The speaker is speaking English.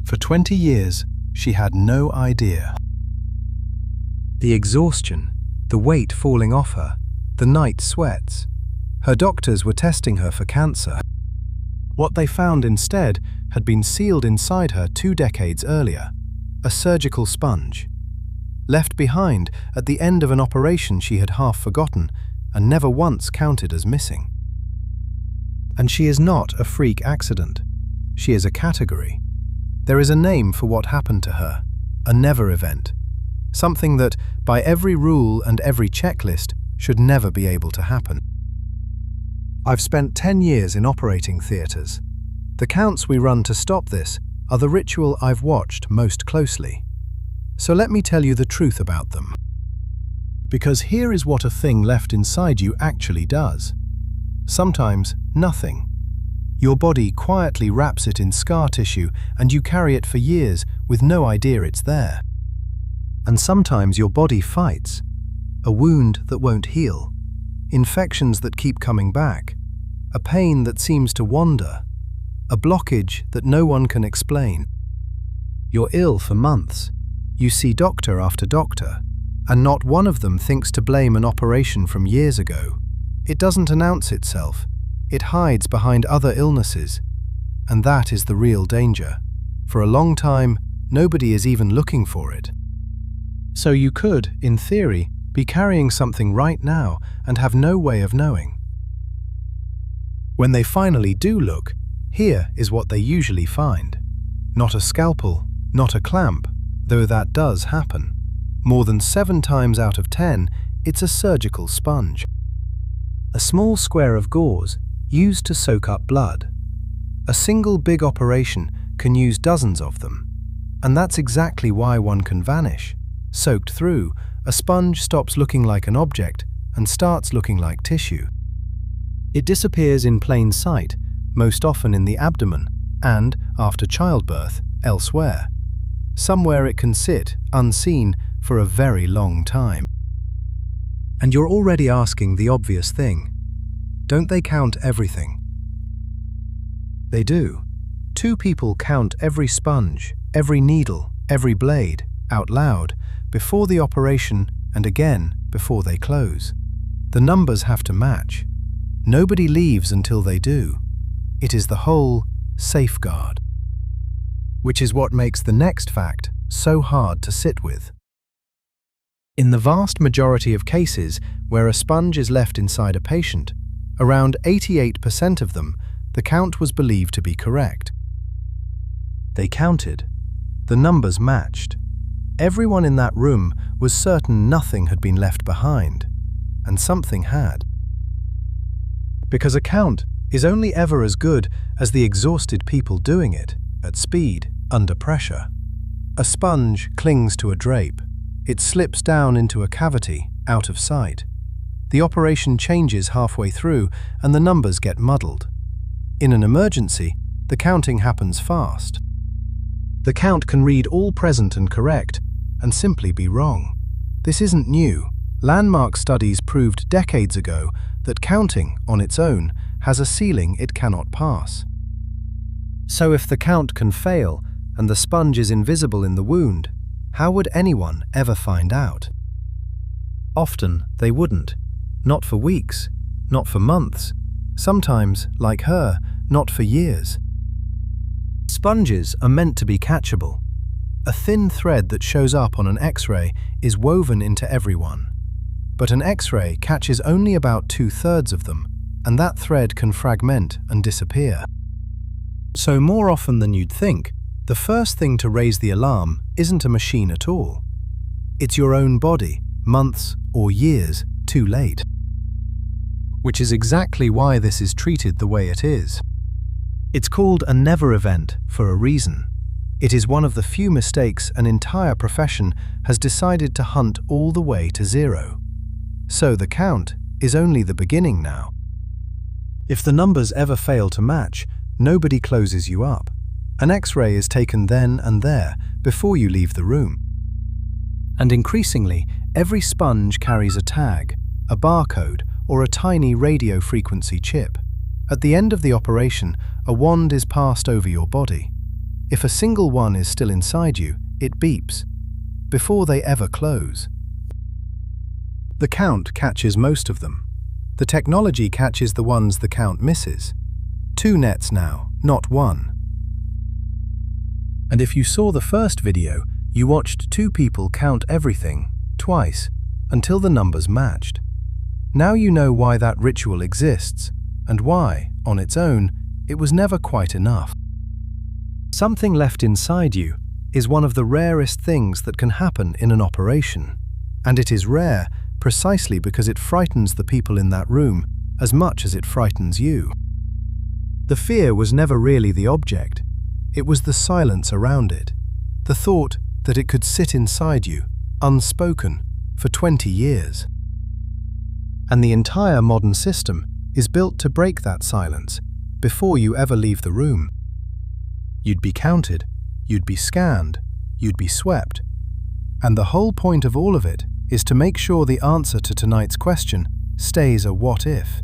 For 20 years, she had no idea. The exhaustion, the weight falling off her, the night sweats. Her doctors were testing her for cancer. What they found instead had been sealed inside her 2 decades earlier, a surgical sponge. Left behind at the end of an operation she had half forgotten and never once counted as missing. And she is not a freak accident. She is a category. There is a name for what happened to her, a never event. Something that, by every rule and every checklist, should never be able to happen. I've spent 10 years in operating theatres. The counts we run to stop this are the ritual I've watched most closely. So let me tell you the truth about them. Because here is what a thing left inside you actually does. Sometimes, nothing. Your body quietly wraps it in scar tissue and you carry it for years with no idea it's there. And sometimes your body fights. A wound that won't heal. Infections that keep coming back. A pain that seems to wander. A blockage that no one can explain. You're ill for months. You see doctor after doctor, and not one of them thinks to blame an operation from years ago. It doesn't announce itself. It hides behind other illnesses. And that is the real danger. For a long time, nobody is even looking for it. So you could, in theory, be carrying something right now and have no way of knowing. When they finally do look, here is what they usually find. Not a scalpel, not a clamp, though that does happen. More than 7 times out of 10, it's a surgical sponge. A small square of gauze used to soak up blood. A single big operation can use dozens of them. And that's exactly why one can vanish. Soaked through, a sponge stops looking like an object and starts looking like tissue. It disappears in plain sight, most often in the abdomen, and, after childbirth, elsewhere. Somewhere it can sit, unseen, for a very long time. And you're already asking the obvious thing. Don't they count everything? They do. 2 people count every sponge, every needle, every blade, out loud, before the operation and again before they close. The numbers have to match. Nobody leaves until they do. It is the whole safeguard. Which is what makes the next fact so hard to sit with. In the vast majority of cases where a sponge is left inside a patient, around 88% of them, the count was believed to be correct. They counted. The numbers matched. Everyone in that room was certain nothing had been left behind, and something had. Because a count is only ever as good as the exhausted people doing it, at speed, under pressure. A sponge clings to a drape. It slips down into a cavity, out of sight. The operation changes halfway through and the numbers get muddled. In an emergency, the counting happens fast. The count can read all present and correct, and simply be wrong. This isn't new. Landmark studies proved decades ago that counting, on its own, has a ceiling it cannot pass. So if the count can fail, and the sponge is invisible in the wound, how would anyone ever find out? Often they wouldn't. Not for weeks, not for months. Sometimes, like her, not for years. Sponges are meant to be catchable. A thin thread that shows up on an X-ray is woven into everyone. But an X-ray catches only about 2/3 of them, and that thread can fragment and disappear. So more often than you'd think, the first thing to raise the alarm isn't a machine at all. It's your own body, months or years too late. Which is exactly why this is treated the way it is. It's called a never event for a reason. It is one of the few mistakes an entire profession has decided to hunt all the way to zero. So the count is only the beginning now. If the numbers ever fail to match, nobody closes you up. An X-ray is taken then and there before you leave the room. And increasingly, every sponge carries a tag, a barcode, or a tiny radio frequency chip. At the end of the operation, a wand is passed over your body. If a single one is still inside you, it beeps, before they ever close. The count catches most of them. The technology catches the ones the count misses. 2 nets now, not 1. And if you saw the first video, you watched 2 people count everything, twice, until the numbers matched. Now you know why that ritual exists, and why, on its own, it was never quite enough. Something left inside you is one of the rarest things that can happen in an operation, and it is rare precisely because it frightens the people in that room as much as it frightens you. The fear was never really the object, it was the silence around it, the thought that it could sit inside you, unspoken, for 20 years. And the entire modern system is built to break that silence before you ever leave the room. You'd be counted, you'd be scanned, you'd be swept. And the whole point of all of it is to make sure the answer to tonight's question stays a what if.